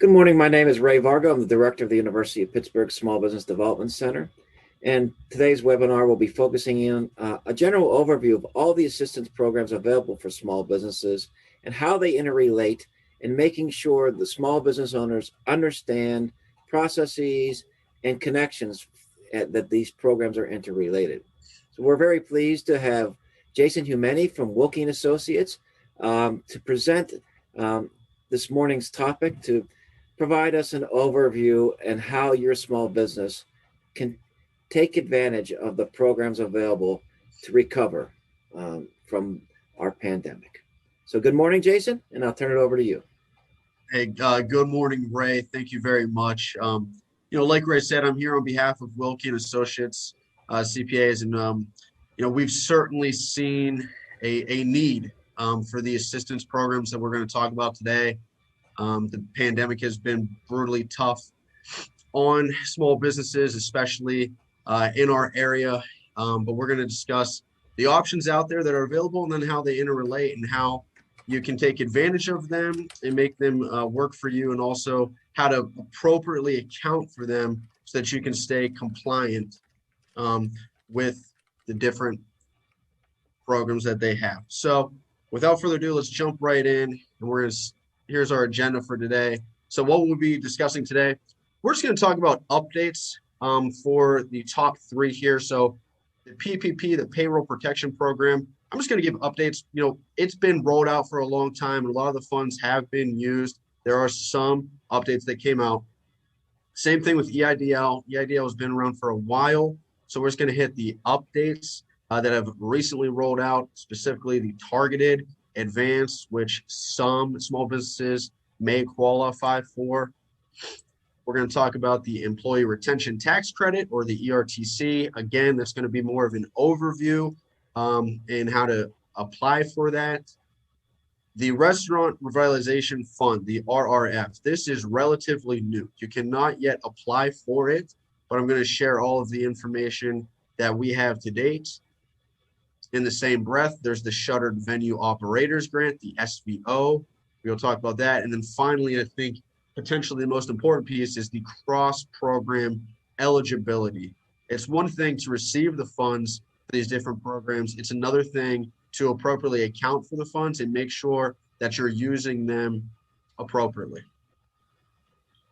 Good morning. My name is Ray Vargo. I'm the director of the University of Pittsburgh Small Business Development Center. And today's webinar will be focusing in a general overview of all the assistance programs available for small businesses and how they interrelate, and making sure the small business owners understand processes and connections that these programs are interrelated. So we're very pleased to have Jason Humeni from Wilke & Associates to present this morning's topic, to provide us an overview and how your small business can take advantage of the programs available to recover from our pandemic. So good morning, Jason, and I'll turn it over to you. Hey, good morning, Ray. Thank you very much. Like Ray said, I'm here on behalf of Wilke & Associates, CPAs, and we've certainly seen a need for the assistance programs that we're going to talk about today. The pandemic has been brutally tough on small businesses, especially in our area. But we're going to discuss the options out there that are available, and then how they interrelate and how you can take advantage of them and make them work for you, and also how to appropriately account for them so that you can stay compliant with the different programs that they have. So without further ado, let's jump right in, and here's our agenda for today. So what we'll be discussing today, we're just going to talk about updates for the top three here. So the PPP, the Payroll Protection Program, I'm just going to give updates. It's been rolled out for a long time, and a lot of the funds have been used. There are some updates that came out. Same thing with EIDL. EIDL has been around for a while. So we're just going to hit the updates that have recently rolled out, specifically the targeted advance, which some small businesses may qualify for. We're going to talk about the Employee Retention Tax Credit, or the ERTC. Again, that's going to be more of an overview and how to apply for that. The Restaurant Revitalization Fund, the RRF, this is relatively new. You cannot yet apply for it, but I'm going to share all of the information that we have to date. In the same breath, there's the Shuttered Venue Operators Grant, the SBO. We'll talk about that. And then finally, I think potentially the most important piece is the cross-program eligibility. It's one thing to receive the funds for these different programs. It's another thing to appropriately account for the funds and make sure that you're using them appropriately.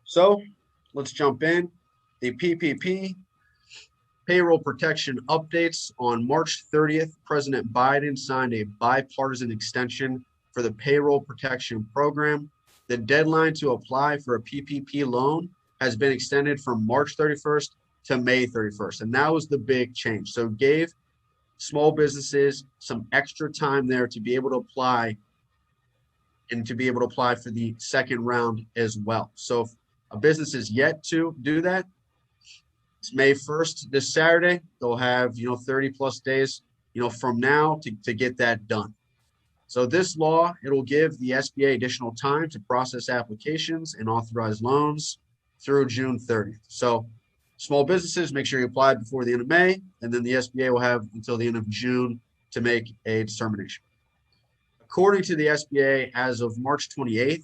So let's jump in. The PPP, Payroll Protection updates. On March 30th, President Biden signed a bipartisan extension for the Payroll Protection Program. The deadline to apply for a PPP loan has been extended from March 31st to May 31st. And that was the big change. So it gave small businesses some extra time there to be able to apply, and to be able to apply for the second round as well. So if a business is yet to do that, it's May 1st, this Saturday. They'll have 30 plus days from now to get that done. So this law, it'll give the SBA additional time to process applications and authorize loans through June 30th. So small businesses, make sure you apply before the end of May, and then the SBA will have until the end of June to make a determination. According to the SBA, as of March 28th,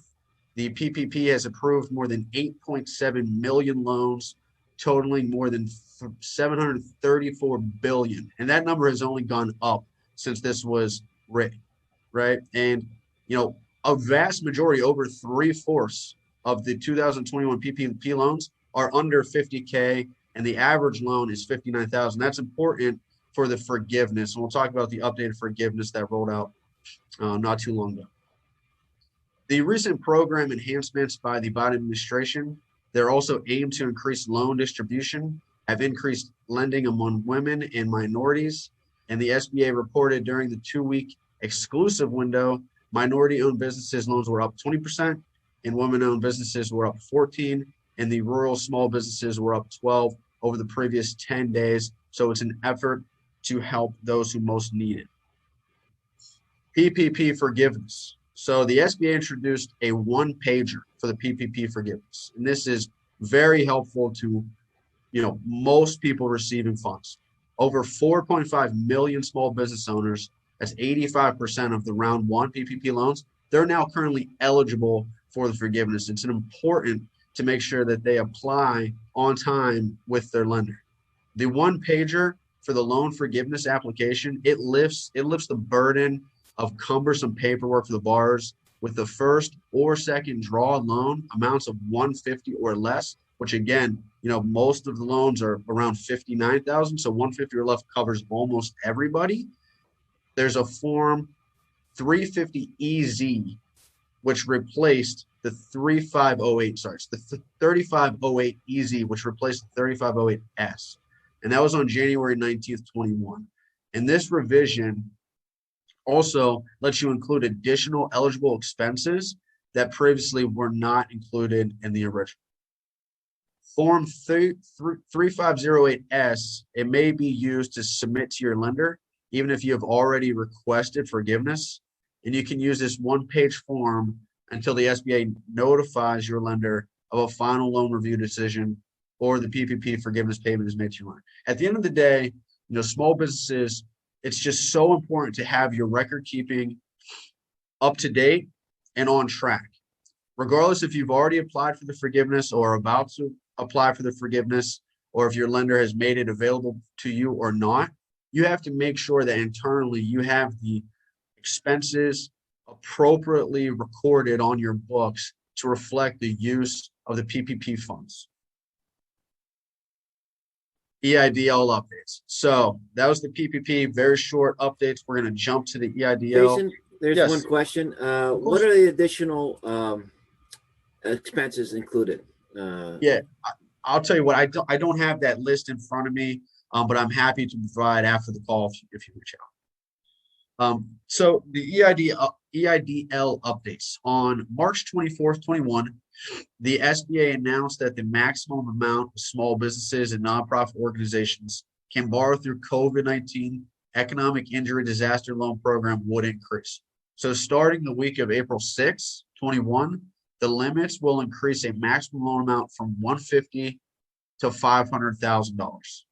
the PPP has approved more than 8.7 million loans, totaling more than $734 billion. And that number has only gone up since this was written, right? And, a vast majority, over 3/4 of the 2021 PPP loans are under 50K, and the average loan is $59,000. That's important for the forgiveness. And we'll talk about the updated forgiveness that rolled out not too long ago. The recent program enhancements by the Biden administration, they're also aimed to increase loan distribution, have increased lending among women and minorities. And the SBA reported during the 2-week exclusive window, minority-owned businesses loans were up 20%, and women-owned businesses were up 14%, and the rural small businesses were up 12% over the previous 10 days. So it's an effort to help those who most need it. PPP forgiveness. So the SBA introduced a one-pager for the PPP forgiveness. And this is very helpful to, most people receiving funds. Over 4.5 million small business owners, that's 85% of the round one PPP loans, they're now currently eligible for the forgiveness. It's important to make sure that they apply on time with their lender. The one pager for the loan forgiveness application, it lifts the burden of cumbersome paperwork for the borrowers with the first or second draw loan amounts of 150 or less, which again, most of the loans are around 59,000. So 150 or less covers almost everybody. There's a form 350EZ, which replaced the 3508EZ, which replaced the 3508S. And that was on January 19th, 21. And this revision also lets you include additional eligible expenses that previously were not included in the original. Form 3508S, it may be used to submit to your lender, even if you have already requested forgiveness. And you can use this one-page form until the SBA notifies your lender of a final loan review decision or the PPP forgiveness payment is made to your lender. At the end of the day, small businesses, it's just so important to have your record keeping up to date and on track. Regardless if you've already applied for the forgiveness or about to apply for the forgiveness, or if your lender has made it available to you or not, you have to make sure that internally you have the expenses appropriately recorded on your books to reflect the use of the PPP funds. EIDL updates. So that was the PPP, very short updates. We're going to jump to the EIDL. Jason, there's Yes. one question. What are the additional expenses included? Yeah, I'll tell you what, I don't have that list in front of me, but I'm happy to provide after the call if you reach out. So the EIDL updates. On March 24th, 21, the SBA announced that the maximum amount of small businesses and nonprofit organizations can borrow through COVID-19 Economic Injury Disaster Loan Program would increase. So starting the week of April 6, 21, the limits will increase a maximum loan amount from $150,000 to $500,000.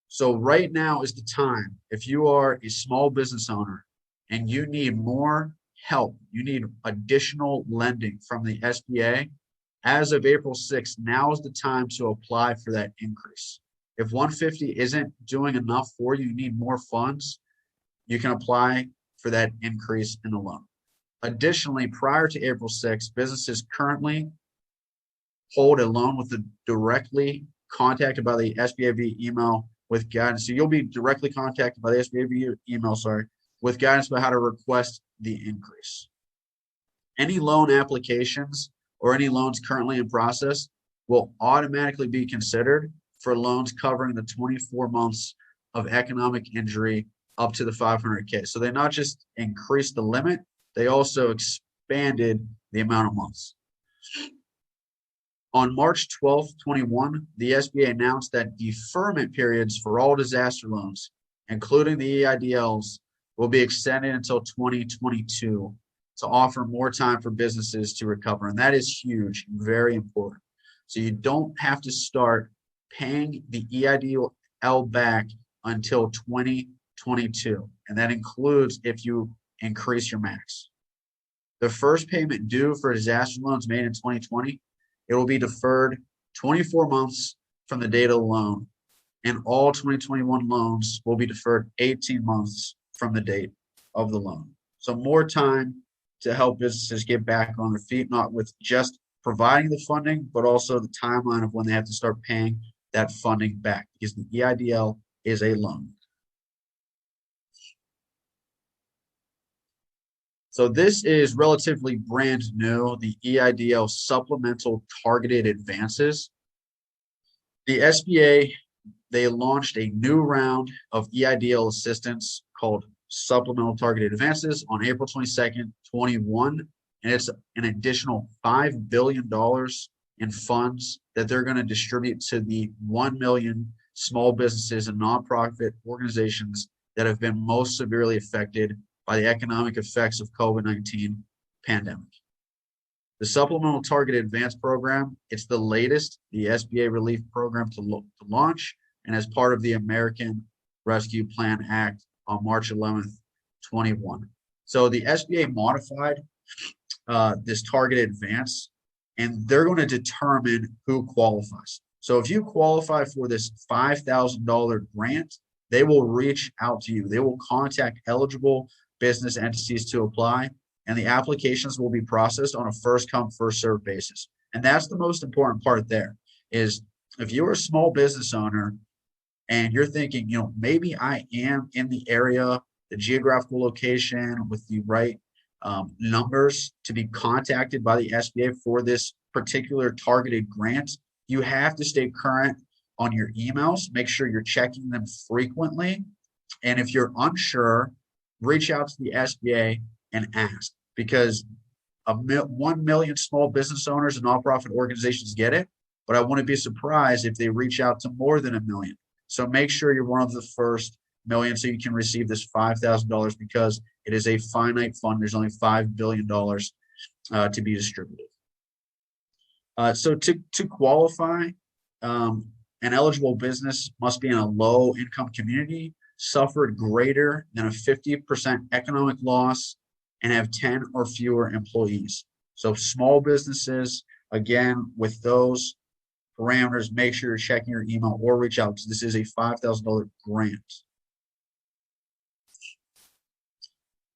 So right now is the time, if you are a small business owner and you need more help, you need additional lending from the SBA, as of April 6th, now is the time to apply for that increase. If 150 isn't doing enough for you, you need more funds, you can apply for that increase in the loan. Additionally, prior to April 6th, businesses currently hold a loan with the directly contacted by the SBA via email with guidance. So you'll be directly contacted by the SBA via email, with guidance about how to request the increase. Any loan applications or any loans currently in process will automatically be considered for loans covering the 24 months of economic injury up to the 500K. So they not just increased the limit, they also expanded the amount of months. On March 12th, 21, the SBA announced that deferment periods for all disaster loans, including the EIDLs, will be extended until 2022 to offer more time for businesses to recover. And that is huge, very important. So you don't have to start paying the EIDL back until 2022. And that includes if you increase your max. The first payment due for disaster loans made in 2020, it will be deferred 24 months from the date of the loan. And all 2021 loans will be deferred 18 months from the date of the loan. So more time to help businesses get back on their feet, not with just providing the funding, but also the timeline of when they have to start paying that funding back, because the EIDL is a loan. So this is relatively brand new, the EIDL Supplemental Targeted Advances. The SBA, they launched a new round of EIDL assistance called Supplemental Targeted Advances on April 22nd, 21, and it's an additional $5 billion in funds that they're going to distribute to the 1 million small businesses and nonprofit organizations that have been most severely affected by the economic effects of COVID-19 pandemic. The Supplemental Targeted Advance Program, it's the latest, the SBA relief program to launch, and as part of the American Rescue Plan Act on March 11th, 21. So the SBA modified this targeted advance, and they're going to determine who qualifies. So if you qualify for this $5,000 grant, they will reach out to you. They will contact eligible business entities to apply, and the applications will be processed on a first come, first served basis. And that's the most important part there is if you're a small business owner and you're thinking, maybe I am in the area, the geographical location with the right numbers to be contacted by the SBA for this particular targeted grant, you have to stay current on your emails. Make sure you're checking them frequently. And if you're unsure, reach out to the SBA and ask, because 1 million small business owners and nonprofit organizations get it, but I wouldn't be surprised if they reach out to more than 1 million. So make sure you're one of the first million so you can receive this $5,000 because it is a finite fund. There's only $5 billion to be distributed. So to qualify, an eligible business must be in a low income community, suffered greater than a 50% economic loss, and have 10 or fewer employees. So small businesses, again, with those parameters, make sure you're checking your email or reach out because this is a $5,000 grant.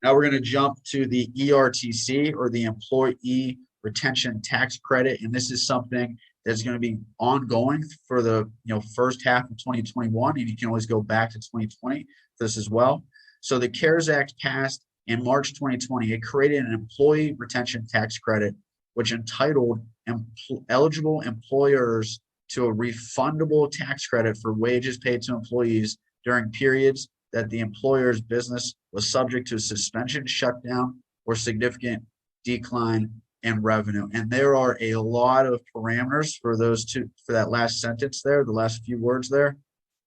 Now we're going to jump to the ERTC, or the Employee Retention Tax Credit, and this is something that's going to be ongoing for the first half of 2021, and you can always go back to 2020 for this as well. So the CARES Act passed in March 2020. It created an Employee Retention Tax Credit, which entitled eligible employers to a refundable tax credit for wages paid to employees during periods that the employer's business was subject to suspension, shutdown, or significant decline in revenue. And there are a lot of parameters for that last sentence there, the last few words there,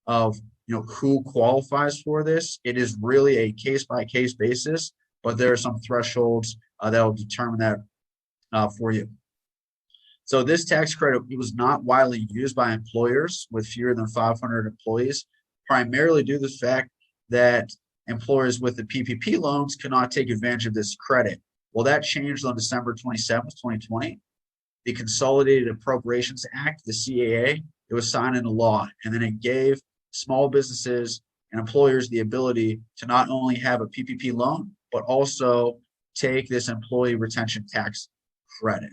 of who qualifies for this. It is really a case-by-case basis, but there are some thresholds that will determine that for you. So this tax credit, it was not widely used by employers with fewer than 500 employees, primarily due to the fact that employers with the PPP loans could not take advantage of this credit. Well, that changed on December 27th, 2020. The Consolidated Appropriations Act, the CAA, it was signed into law, and then it gave small businesses and employers the ability to not only have a PPP loan, but also take this employee retention tax credit.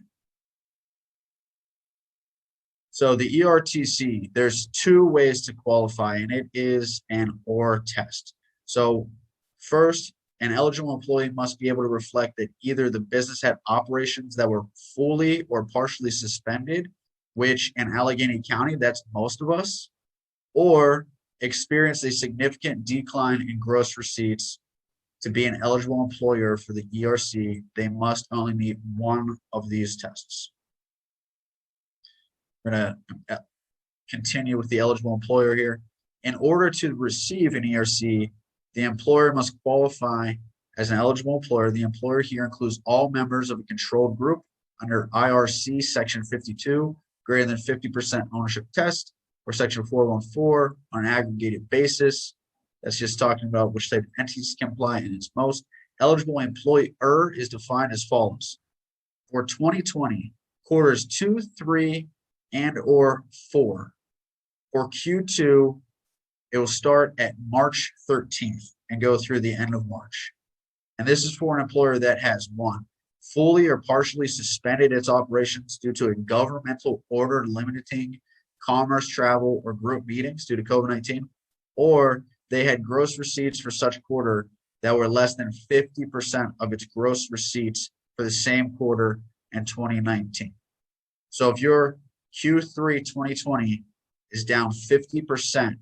So the ERTC, there's two ways to qualify, and it is an OR test. So first, an eligible employee must be able to reflect that either the business had operations that were fully or partially suspended, which in Allegheny County, that's most of us, or experienced a significant decline in gross receipts. To be an eligible employer for the ERC, they must only meet one of these tests. We're going to continue with the eligible employer here. In order to receive an ERC, the employer must qualify as an eligible employer. The employer here includes all members of a controlled group under IRC Section 52, greater than 50% ownership test, or Section 414 on an aggregated basis. That's just talking about which type of entities can apply, and its most eligible employer is defined as follows. For 2020, quarters 2, 3, and or 4. For Q2, it will start at March 13th and go through the end of March. And this is for an employer that has 1, fully or partially suspended its operations due to a governmental order limiting commerce, travel, or group meetings due to COVID-19, or they had gross receipts for such quarter that were less than 50% of its gross receipts for the same quarter in 2019. So if your Q3 2020 is down 50%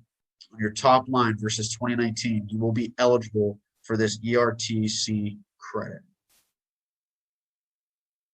on your top line versus 2019, you will be eligible for this ERTC credit.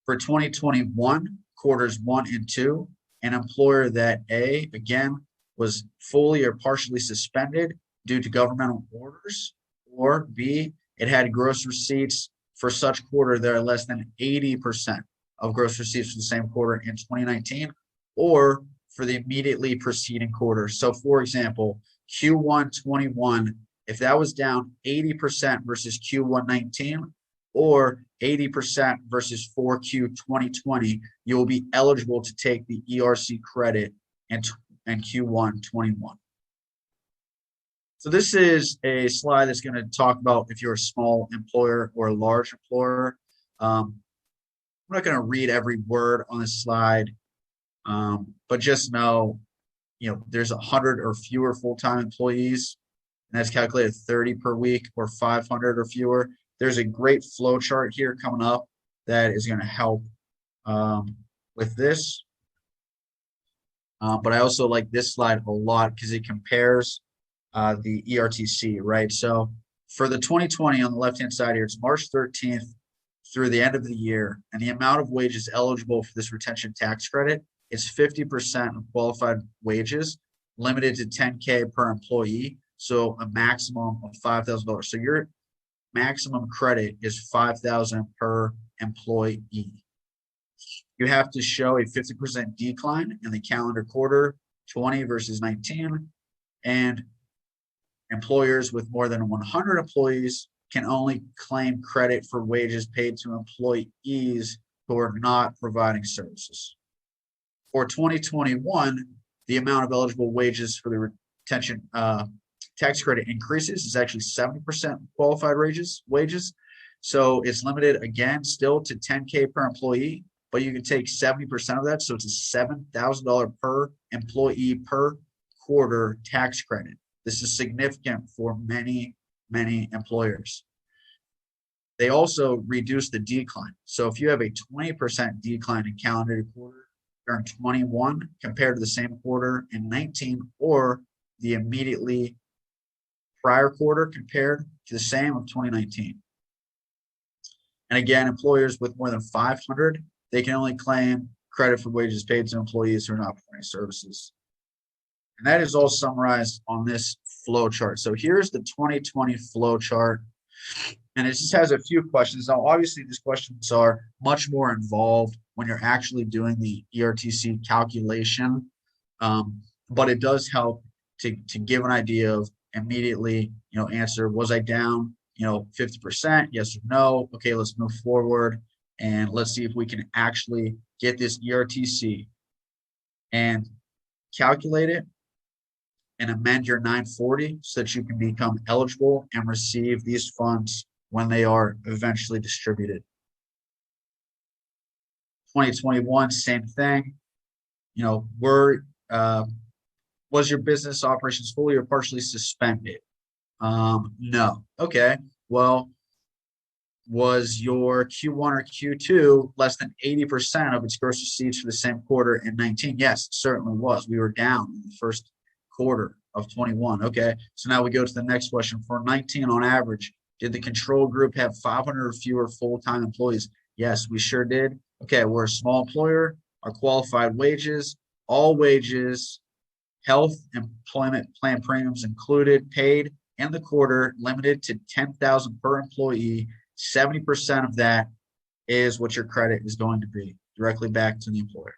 For 2021, quarters 1 and 2, an employer that A, again, was fully or partially suspended due to governmental orders, or B, it had gross receipts for such quarter that are less than 80% of gross receipts for the same quarter in 2019, or for the immediately preceding quarter. So for example, Q1 21, if that was down 80% versus Q1 19, or 80% versus 4Q 2020, you will be eligible to take the ERC credit in Q1 21. So this is a slide that's going to talk about if you're a small employer or a large employer. I'm not going to read every word on this slide, but just know, there's 100 or fewer full-time employees, and that's calculated 30 per week, or 500 or fewer. There's a great flow chart here coming up that is going to help with this. But I also like this slide a lot because it compares the ERTC, right? So for the 2020 on the left-hand side here, it's March 13th through the end of the year, and the amount of wages eligible for this retention tax credit is 50% of qualified wages, limited to 10K per employee, so a maximum of $5,000. So your maximum credit is $5,000 per employee. You have to show a 50% decline in the calendar quarter, 20 versus 19, and employers with more than 100 employees can only claim credit for wages paid to employees who are not providing services. For 2021, the amount of eligible wages for the retention tax credit increases. Is actually 70% qualified wages. So it's limited again still to 10K per employee, but you can take 70% of that. So it's a $7,000 per employee per quarter tax credit. This is significant for many, many employers. They also reduce the decline. So if you have a 20% decline in calendar quarter during 21 compared to the same quarter in 19, or the immediately prior quarter compared to the same of 2019. And again, employers with more than 500, they can only claim credit for wages paid to employees who are not providing services. And that is all summarized on this flow chart. So here's the 2020 flow chart. And it just has a few questions. Now, obviously, these questions are much more involved when you're actually doing the ERTC calculation. But it does help to give an idea of immediately, answer, was I down, 50%? Yes or no? Okay, let's move forward. And let's see if we can actually get this ERTC and calculate it and amend your 940 so that you can become eligible and receive these funds when they are eventually distributed. 2021, same thing. Was your business operations fully or partially suspended? No. Okay. Well, was your Q1 or Q2 less than 80% of its gross receipts for the same quarter in 19? Yes, it certainly was. We were down in the first quarter of 21. Okay. So now we go to the next question. For 19 on average, did the control group have 500 or fewer full-time employees? Yes, we sure did. Okay. We're a small employer. Our qualified wages, all wages, health employment plan premiums included, paid in the quarter, limited to $10,000 per employee. 70% of that is what your credit is going to be directly back to the employer.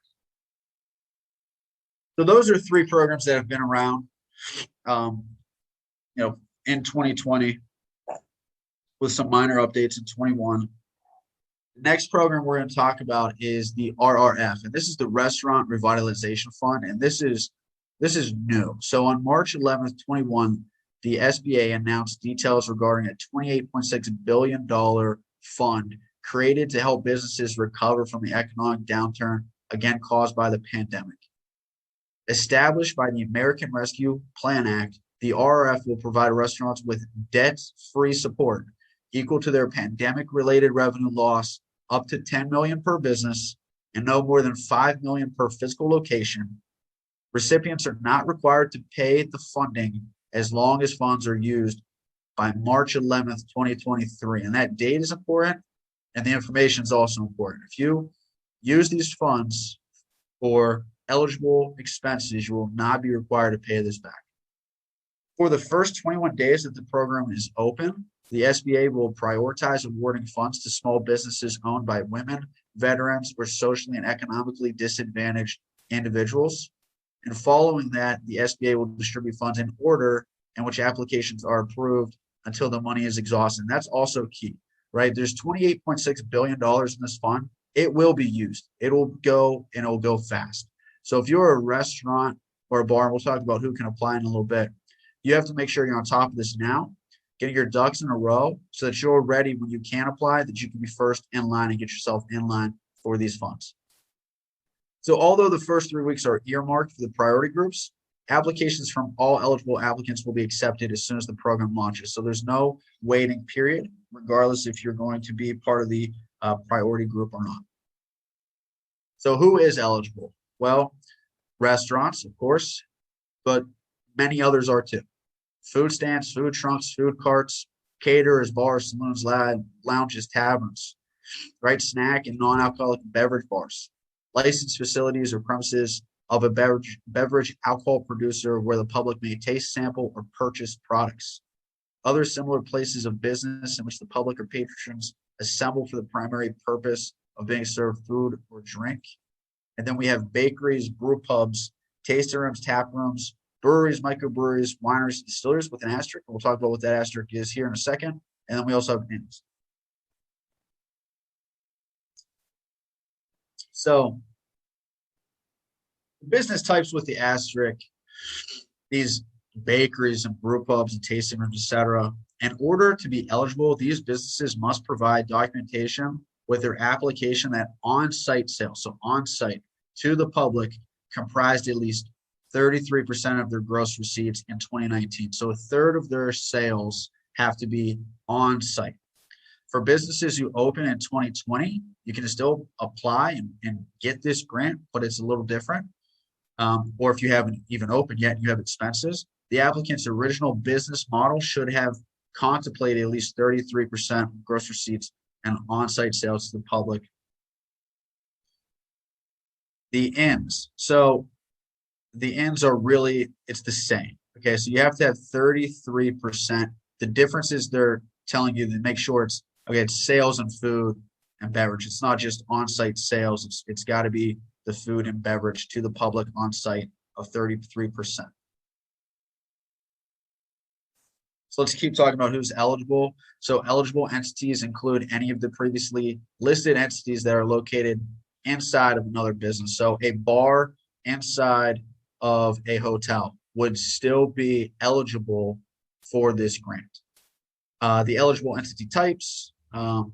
So those are three programs that have been around, in 2020 with some minor updates in 21. The next program we're going to talk about is the RRF, and this is the Restaurant Revitalization Fund, and this is new. So on March 11th, 21, the SBA announced details regarding a $28.6 billion fund created to help businesses recover from the economic downturn, again caused by the pandemic. Established by the American Rescue Plan Act, the RRF will provide restaurants with debt-free support equal to their pandemic-related revenue loss, up to $10 million per business and no more than $5 million per physical location. Recipients are not required to pay the funding as long as funds are used by March 11th, 2023. And that date is important, and the information is also important. If you use these funds for eligible expenses, you will not be required to pay this back. For the first 21 days that the program is open, the SBA will prioritize awarding funds to small businesses owned by women, veterans, or socially and economically disadvantaged individuals. And following that, the SBA will distribute funds in order in which applications are approved until the money is exhausted. And that's also key. right? There's $28.6 billion in this fund. It will be used. It'll go and it'll go fast. So if you're a restaurant or a bar, and we'll talk about who can apply in a little bit, you have to make sure you're on top of this now, getting your ducks in a row so that you're ready when you can apply, that you can be first in line and get yourself in line for these funds. So although the first 3 weeks are earmarked for the priority groups, applications from all eligible applicants will be accepted as soon as the program launches. So there's no waiting period, regardless if you're going to be part of the priority group or not. So who is eligible? Well, restaurants, of course, but many others are too. Food stands, food trunks, food carts, caterers, bars, saloons, lounges, taverns, right? Snack and non-alcoholic beverage bars, licensed facilities or premises of a beverage alcohol producer where the public may taste, sample, or purchase products. Other similar places of business in which the public or patrons assemble for the primary purpose of being served food or drink. And then we have bakeries, brew pubs, tasting rooms, tap rooms, breweries, microbreweries, wineries, distilleries with an asterisk. We'll talk about what that asterisk is here in a second. And then we also have inns. So business types with the asterisk, these bakeries and brew pubs and tasting rooms, etc. In order to be eligible, these businesses must provide documentation with their application that on-site sales, so on-site to the public, comprised at least 33% of their gross receipts in 2019. So a third of their sales have to be on-site. For businesses who open in 2020, you can still apply and get this grant, but it's a little different. Or if you haven't even opened yet and you have expenses, the applicant's original business model should have contemplated at least 33% of gross receipts and on-site sales to the public. The ends. So the ends are really, it's the same. Okay, so you have to have 33%. The difference is they're telling you to make sure it's, okay, it's sales and food and beverage. It's not just on-site sales. It's got to be the food and beverage to the public on-site of 33%. So let's keep talking about who's eligible. So eligible entities include any of the previously listed entities that are located inside of another business. So a bar inside of a hotel would still be eligible for this grant. The eligible entity types, all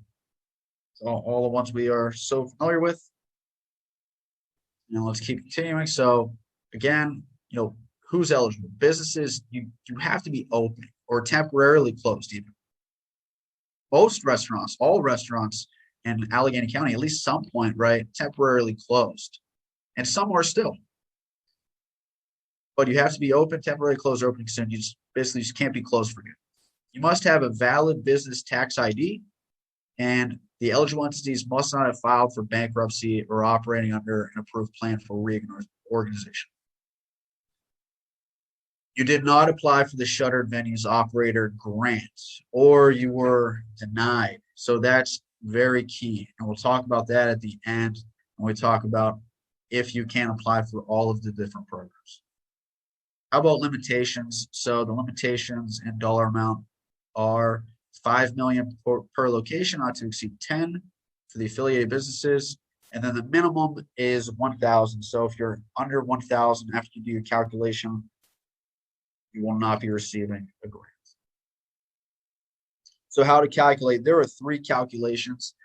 the ones we are so familiar with. Now let's keep continuing. So again, who's eligible? Businesses, you have to be open or temporarily closed even. Most restaurants, all restaurants in Allegheny County, at least some point, right, temporarily closed. And some are still. But you have to be open, temporarily closed, or opening soon. You just can't be closed for good. You must have a valid business tax ID, and the eligible entities must not have filed for bankruptcy or operating under an approved plan for reorganization. You did not apply for the Shuttered Venues Operator Grant, or you were denied. So that's very key. And we'll talk about that at the end when we talk about if you can apply for all of the different programs. How about limitations? So the limitations in dollar amount are $5 million per location, not to exceed 10 for the affiliated businesses. And then the minimum is 1,000. So if you're under 1,000 after you do your calculation, you will not be receiving a grant. So how to calculate? There are 3 calculations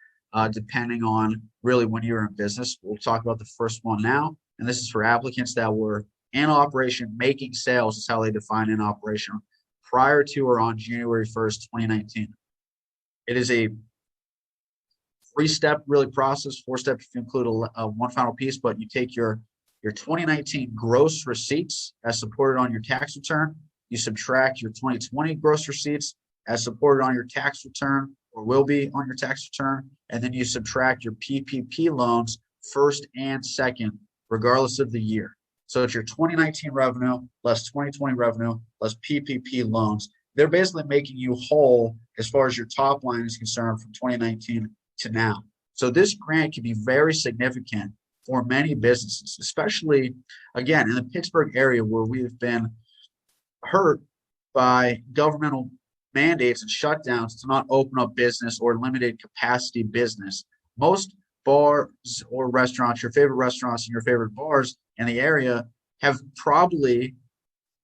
depending on really when you're in business. We'll talk about the first one now. And this is for applicants that were in operation, making sales is how they define in operation, prior to or on January 1st, 2019. It is a 3-step really process, 4-step if you include one final piece, but you take your 2019 gross receipts as supported on your tax return, you subtract your 2020 gross receipts as supported on your tax return or will be on your tax return, and then you subtract your PPP loans first and second, regardless of the year. So it's your 2019 revenue less 2020 revenue less PPP loans. They're basically making you whole as far as your top line is concerned from 2019 to now. So this grant can be very significant for many businesses, especially, again, in the Pittsburgh area where we've been hurt by governmental mandates and shutdowns to not open up business or limited capacity business. Most bars or restaurants, your favorite restaurants and your favorite bars in the area, have probably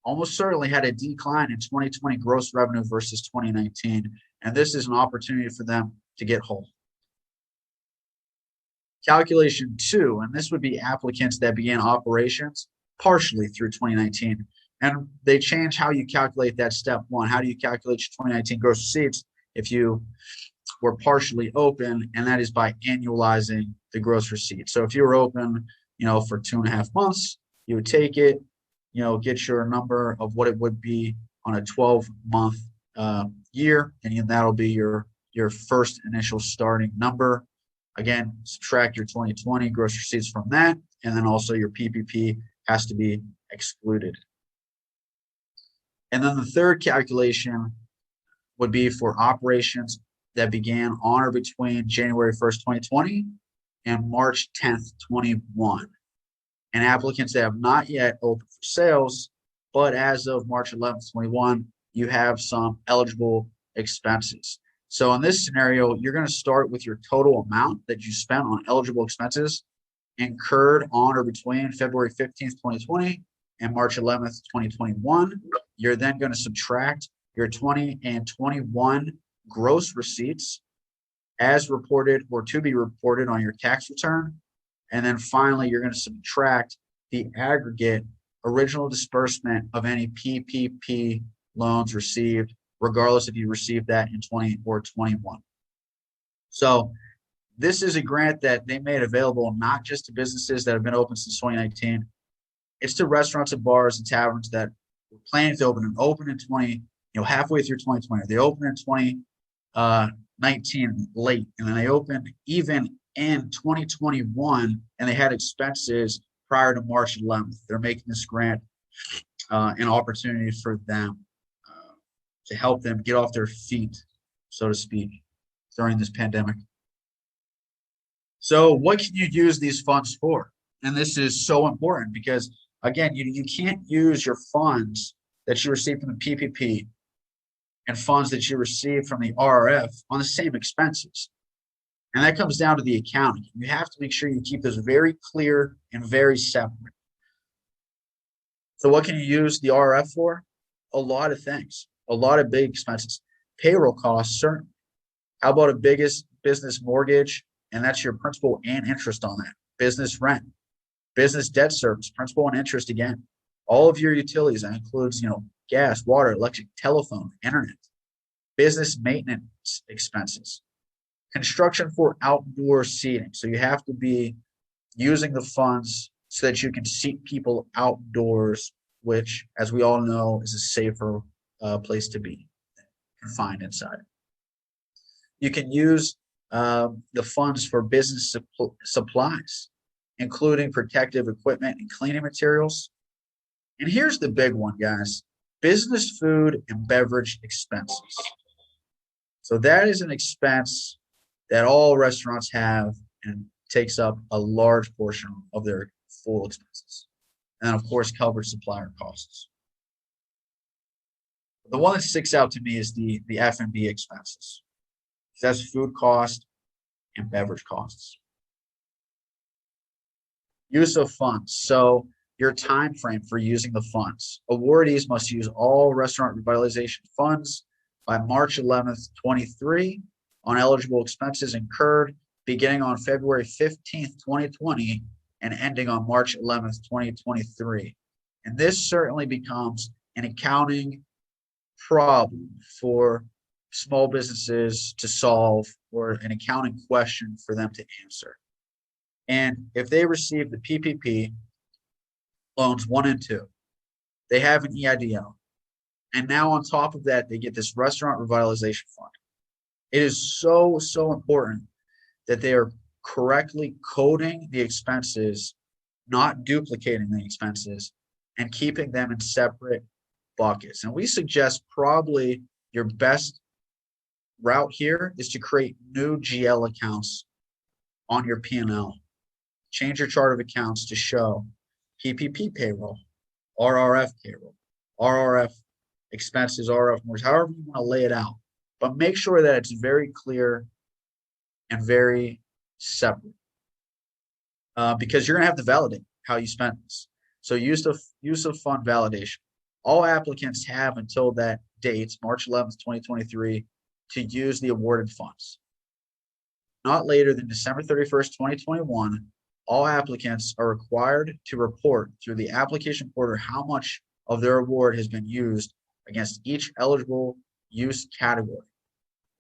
almost certainly had a decline in 2020 gross revenue versus 2019. And this is an opportunity for them to get whole. Calculation 2, and this would be applicants that began operations partially through 2019. And they change how you calculate that step 1. How do you calculate your 2019 gross receipts if you were partially open? And that is by annualizing the gross receipts. So if you were open, for 2.5 months, you would take it, get your number of what it would be on a 12-month year, and that'll be your first initial starting number. Again, subtract your 2020 gross receipts from that, and then also your PPP has to be excluded. And then the third calculation would be for operations that began on or between January 1st, 2020 and March 10th, 21. And applicants that have not yet opened for sales, but as of March 11th, 21, you have some eligible expenses. So in this scenario, you're going to start with your total amount that you spent on eligible expenses incurred on or between February 15th, 2020 and March 11th, 2021. You're then going to subtract your 20 and 21 gross receipts as reported or to be reported on your tax return. And then finally, you're going to subtract the aggregate original disbursement of any PPP loans received, regardless if you received that in 20 or 21. So this is a grant that they made available not just to businesses that have been open since 2019. It's to restaurants and bars and taverns that were planning to open in 20, halfway through 2020. They opened in 2019 late, and then they opened even in 2021, and they had expenses prior to March 11th. They're making this grant an opportunity for them to help them get off their feet, so to speak, during this pandemic. So what can you use these funds for? And this is so important because, again, you can't use your funds that you receive from the PPP and funds that you receive from the RRF on the same expenses. And that comes down to the accounting. You have to make sure you keep those very clear and very separate. So what can you use the RRF for? A lot of things, a lot of big expenses. Payroll costs, certainly. How about a biggest business mortgage? And that's your principal and interest on that. Business rent, business debt service, principal and interest again. All of your utilities, that includes, gas, water, electric, telephone, internet, business maintenance expenses, construction for outdoor seating. So you have to be using the funds so that you can seat people outdoors, which, as we all know, is a safer place to be confined inside. You can use the funds for business supplies, including protective equipment and cleaning materials. And here's the big one, guys: business food and beverage expenses. So that is an expense that all restaurants have and takes up a large portion of their full expenses. And of course, covers supplier costs. The one that sticks out to me is the F&B expenses. That's food cost and beverage costs. Use of funds. So your time frame for using the funds. Awardees must use all restaurant revitalization funds by March 11th, 23 on eligible expenses incurred beginning on February 15th, 2020 and ending on March 11th, 2023. And this certainly becomes an accounting problem for small businesses to solve, or an accounting question for them to answer. And if they receive the PPP loans 1 and 2, they have an EIDL. And now on top of that, they get this restaurant revitalization fund. It is so, so important that they are correctly coding the expenses, not duplicating the expenses, and keeping them in separate buckets. And we suggest probably your best route here is to create new GL accounts on your P&L. Change your chart of accounts to show PPP payroll, RRF payroll, RRF expenses, RF awards, however you want to lay it out. But make sure that it's very clear and very separate, because you're going to have to validate how you spent this. So use of fund validation. All applicants have until that date, March 11th, 2023, to use the awarded funds. Not later than December 31st, 2021, all applicants are required to report through the application portal how much of their award has been used against each eligible use category.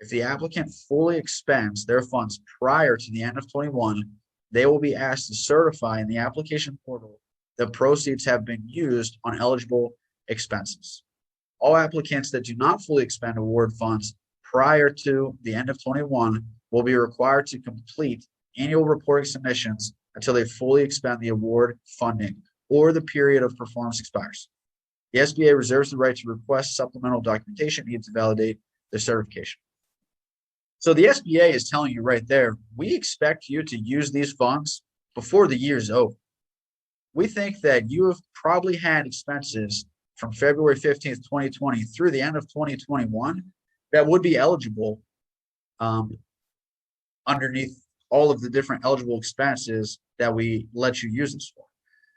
If the applicant fully expends their funds prior to the end of 21, they will be asked to certify in the application portal that proceeds have been used on eligible expenses. All applicants that do not fully expend award funds prior to the end of 21 will be required to complete annual reporting submissions until they fully expend the award funding or the period of performance expires. The SBA reserves the right to request supplemental documentation needed to validate their certification. So the SBA is telling you right there, we expect you to use these funds before the year is over. We think that you have probably had expenses from February 15th, 2020 through the end of 2021 that would be eligible underneath all of the different eligible expenses that we let you use this for.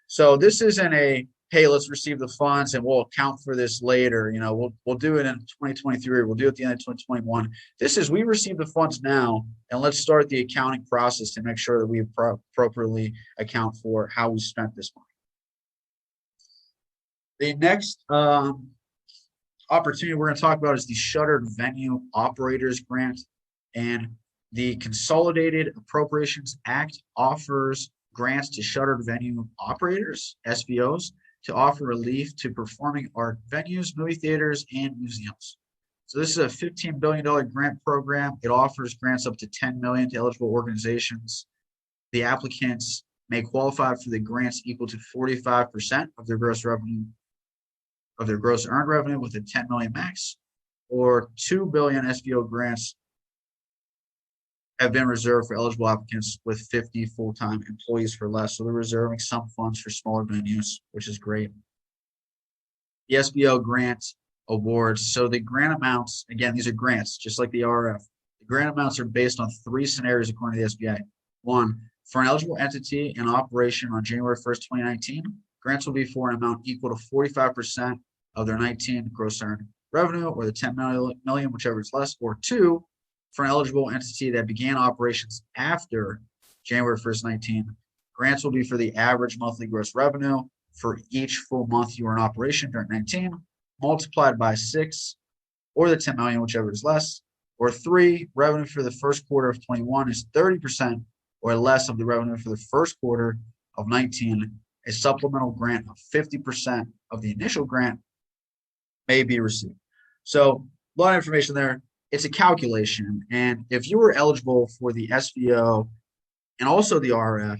So this isn't a, hey, let's receive the funds and we'll account for this later. You know, we'll do it in 2023. We'll do it at the end of 2021. This is, we receive the funds now and let's start the accounting process to make sure that we appropriately account for how we spent this money. The next opportunity we're going to talk about is the Shuttered Venue Operators Grant. And the Consolidated Appropriations Act offers grants to shuttered venue operators, SBOs, to offer relief to performing art venues, movie theaters, and museums. So this is a $15 billion grant program. It offers grants up to $10 million to eligible organizations. The applicants may qualify for the grants equal to 45% of their gross revenue, of their gross earned revenue with a $10 million max, or $2 billion SBO grants have been reserved for eligible applicants with 50 full-time employees for less. So they're reserving some funds for smaller venues, which is great. The SBO Grants Awards. So the grant amounts, again, these are grants, just like the RF. The grant amounts are based on 3 scenarios according to the SBA. 1, for an eligible entity in operation on January 1st, 2019, grants will be for an amount equal to 45% of their 19 gross earned revenue, or the 10 million, whichever is less. Or 2, for an eligible entity that began operations after January 1st, 19, grants will be for the average monthly gross revenue for each full month you were in operation during 19, multiplied by 6, or the 10 million, whichever is less. Or 3, revenue for the first quarter of 21 is 30% or less of the revenue for the first quarter of 19. A supplemental grant of 50% of the initial grant may be received. So a lot of information there. It's a calculation. And if you were eligible for the SBO and also the RF,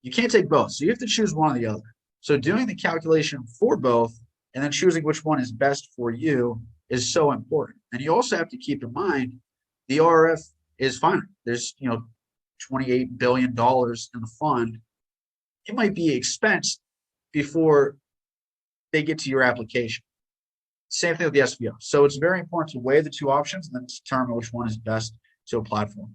you can't take both. So you have to choose one or the other. So doing the calculation for both and then choosing which one is best for you is so important. And you also have to keep in mind the RF is fine. There's, $28 billion in the fund. It might be expensed before they get to your application. Same thing with the SBO. So it's very important to weigh the 2 options and then determine which one is best to apply for.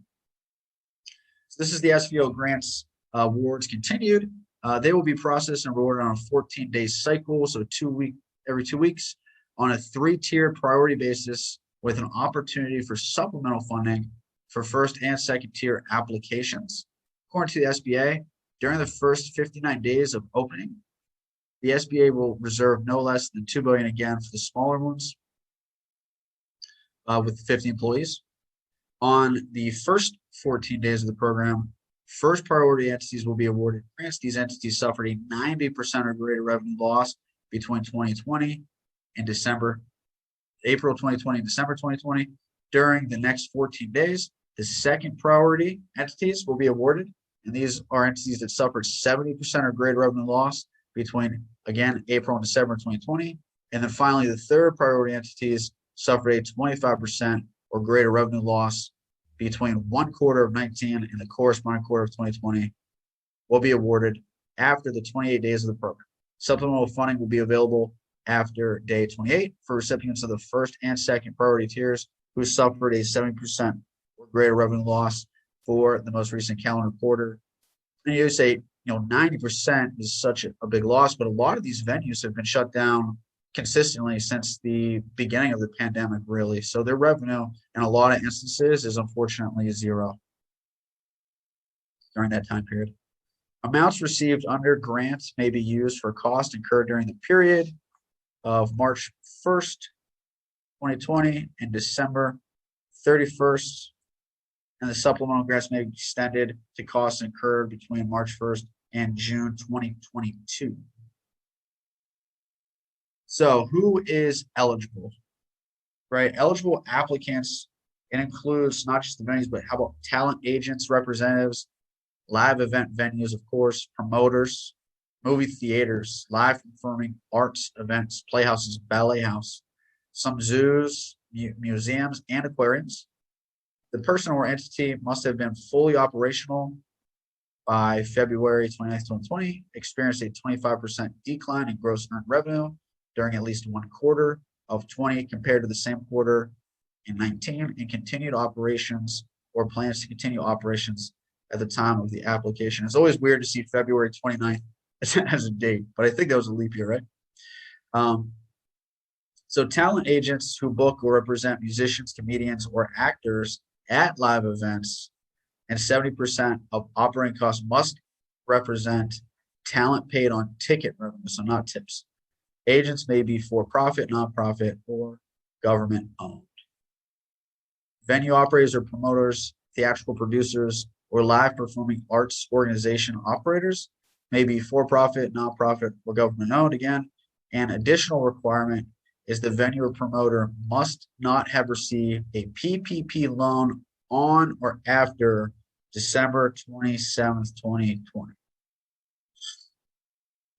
So this is the SBO Grants Awards continued. They will be processed and awarded on a 14-day cycle, so every 2 weeks, on a 3-tiered priority basis with an opportunity for supplemental funding for first and second tier applications. According to the SBA, during the first 59 days of opening, the SBA will reserve no less than $2 billion again for the smaller ones with 50 employees. On the first 14 days of the program, first priority entities will be awarded grants. These entities suffered a 90% or greater revenue loss between 2020 and April 2020 and December 2020. During the next 14 days, the second priority entities will be awarded. And these are entities that suffered 70% or greater revenue loss between, again, April and December 2020. And then finally, the third priority entities suffered a 25% or greater revenue loss between 1 quarter of 19 and the corresponding quarter of 2020 will be awarded after the 28 days of the program. Supplemental funding will be available after day 28 for recipients of the first and second priority tiers who suffered a 70% or greater revenue loss for the most recent calendar quarter. And you say, 90% is such a big loss, but a lot of these venues have been shut down consistently since the beginning of the pandemic, really. So their revenue in a lot of instances is unfortunately zero during that time period. Amounts received under grants may be used for costs incurred during the period of March 1st, 2020 and December 31st, and the supplemental grants may be extended to costs incurred between March 1st and June 2022. So who is eligible, right? Eligible applicants, it includes not just the venues, but how about talent agents, representatives, live event venues, of course, promoters, movie theaters, live performing arts events, playhouses, ballet house, some zoos, museums, and aquariums. The person or entity must have been fully operational by February 29th, 2020, experienced a 25% decline in gross earned revenue during at least one quarter of 20 compared to the same quarter in 19, and continued operations or plans to continue operations at the time of the application. It's always weird to see February 29th as a date, but I think that was a leap year, right? So talent agents who book or represent musicians, comedians, or actors at live events, and 70% of operating costs must represent talent paid on ticket revenue, so not tips. Agents may be for-profit, nonprofit, or government-owned. Venue operators or promoters, theatrical producers, or live performing arts organization operators may be for-profit, nonprofit, or government-owned again. An additional requirement is the venue or promoter must not have received a PPP loan on or after December 27th, 2020.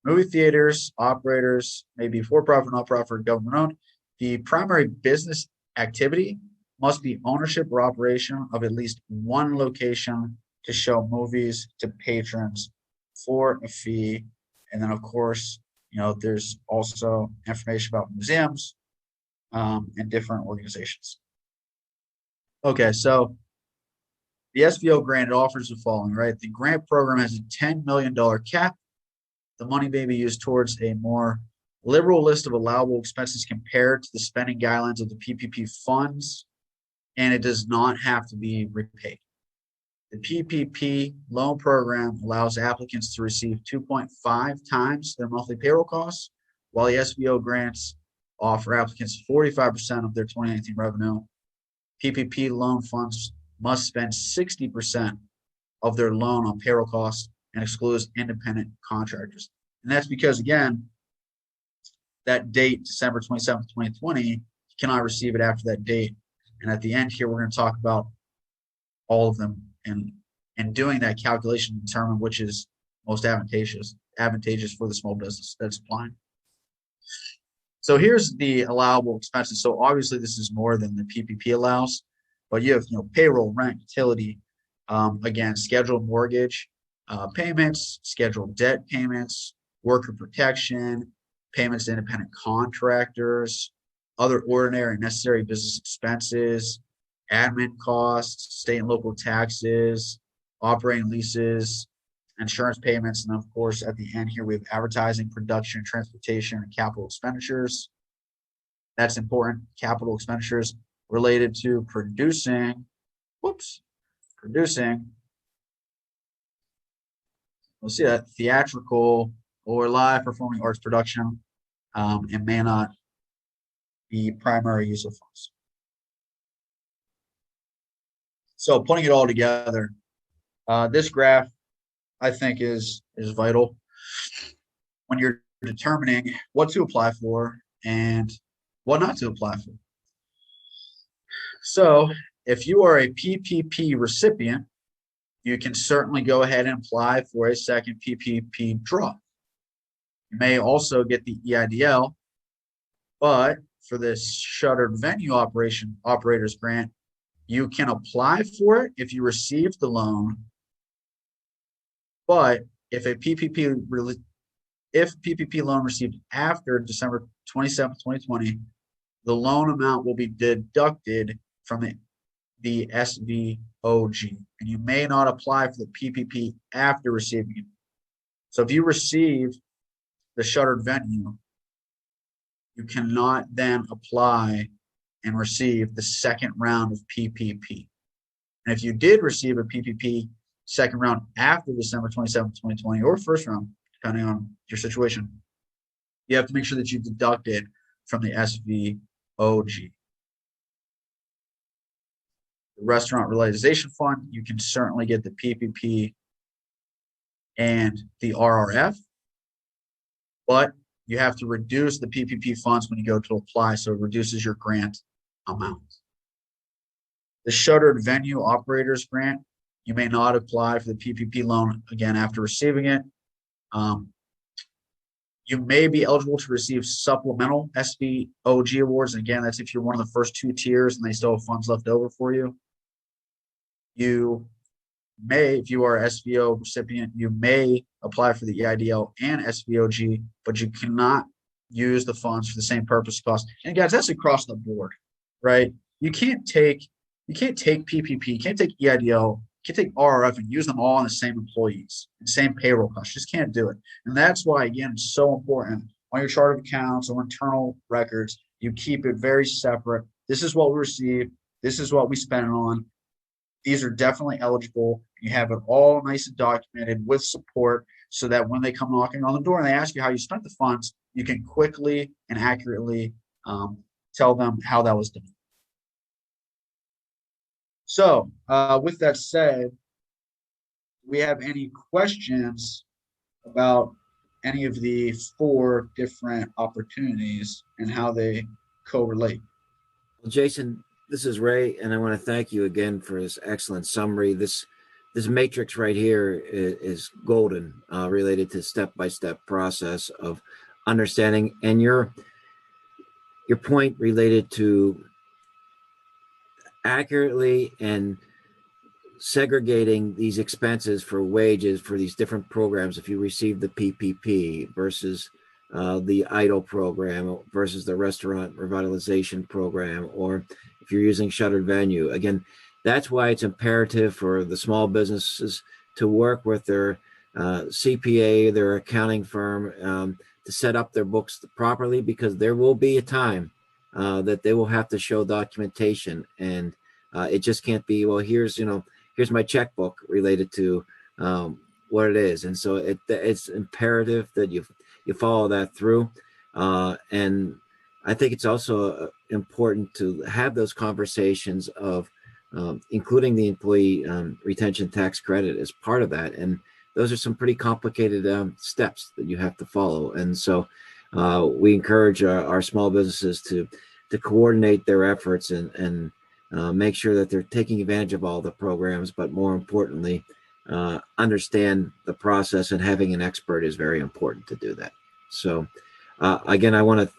Movie theaters, operators may be for-profit, nonprofit, or government-owned. The primary business activity must be ownership or operation of at least one location to show movies to patrons for a fee. And then, of course, there's also information about museums and different organizations. Okay, so the SBO grant offers the following, right? The grant program has a $10 million cap. The money may be used towards a more liberal list of allowable expenses compared to the spending guidelines of the PPP funds, and it does not have to be repaid. The PPP loan program allows applicants to receive 2.5 times their monthly payroll costs, while the SBO grants offer applicants 45% of their 2019 revenue. PPP loan funds must spend 60% of their loan on payroll costs and excludes independent contractors. And that's because, again, that date, December 27th, 2020, you cannot receive it after that date. And at the end here, we're going to talk about all of them and doing that calculation to determine which is most advantageous for the small business that's applying. So here's the allowable expenses. So obviously this is more than the PPP allows, but you have payroll, rent, utility, again, scheduled mortgage payments, scheduled debt payments, worker protection, payments to independent contractors, other ordinary and necessary business expenses, admin costs, state and local taxes, operating leases, insurance payments, and of course, at the end here, we have advertising, production, transportation, and capital expenditures. That's important. Capital expenditures related to producing, we'll see that theatrical or live performing arts production, and may not be primary use of funds. So putting it all together, this graph, I think, is vital when you're determining what to apply for and what not to apply for. So if you are a PPP recipient, you can certainly go ahead and apply for a second PPP draw. You may also get the EIDL, but for this shuttered venue operators grant, you can apply for it if you received the loan, but if PPP loan received after December 27th, 2020, the loan amount will be deducted from the SBOG, and you may not apply for the PPP after receiving it. So if you receive the shuttered venue, you cannot then apply and receive the second round of PPP. And if you did receive a PPP second round after December 27th, 2020, or first round, depending on your situation, you have to make sure that you deduct it from the SBOG. The Restaurant Revitalization Fund, you can certainly get the PPP and the RRF, but you have to reduce the PPP funds when you go to apply, so it reduces your grant amount. The Shuttered Venue Operators Grant, you may not apply for the PPP loan again after receiving it. You may be eligible to receive Supplemental Sb Og Awards, and again, that's if you're one of the first two tiers and they still have funds left over for you. You may, if you are an SBO recipient, you may apply for the EIDL and SBOG, but you cannot use the funds for the same purpose cost. And guys, that's across the board, right? You can't take PPP, you can't take EIDL, you can't take RRF and use them all on the same employees and same payroll costs. You just can't do it. And that's why, again, it's so important on your chart of accounts or internal records, you keep it very separate. This is what we receive. This is what we spend on. These are definitely eligible. You have it all nice and documented with support so that when they come knocking on the door and they ask you how you spent the funds, you can quickly and accurately tell them how that was done. So with that said, do we have any questions about any of the 4 different opportunities and how they correlate? Well, Jason, this is Ray, and I want to thank you again for this excellent summary. This matrix right here is golden, related to step-by-step process of understanding, and your point related to accurately and segregating these expenses for wages for these different programs. If you receive the PPP versus the EIDL program versus the Restaurant Revitalization program, or if you're using Shuttered Venue, again, that's why it's imperative for the small businesses to work with their CPA, their accounting firm, to set up their books properly, because there will be a time that they will have to show documentation, and it just can't be, well, here's my checkbook related to what it is. And so it's imperative that you follow that through. And I think it's also important to have those conversations of including the employee retention tax credit as part of that. And those are some pretty complicated steps that you have to follow. And so we encourage our small businesses to coordinate their efforts and make sure that they're taking advantage of all the programs, but more importantly, understand the process, and having an expert is very important to do that. So again, I want to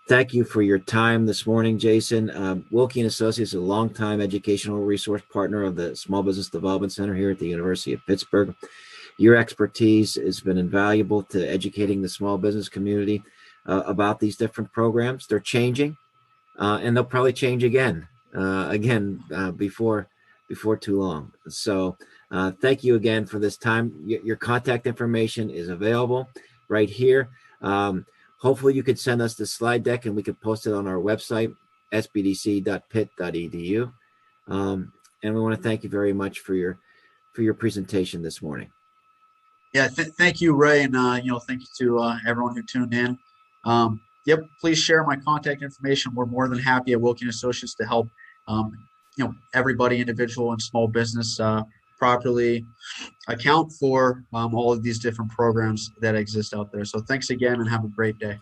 thank you for your time this morning, Jason. Wilke & Associates is a longtime educational resource partner of the Small Business Development Center here at the University of Pittsburgh. Your expertise has been invaluable to educating the small business community about these different programs. They're changing, and they'll probably change again before too long. So thank you again for this time. Your contact information is available right here. Hopefully you could send us the slide deck and we could post it on our website, sbdc.pitt.edu. And we want to thank you very much for your presentation this morning. Yeah, thank you, Ray, and thank you to everyone who tuned in. Yep, please share my contact information. We're more than happy at Wilke & Associates to help everybody, individual and small business, properly account for all of these different programs that exist out there. So thanks again and have a great day.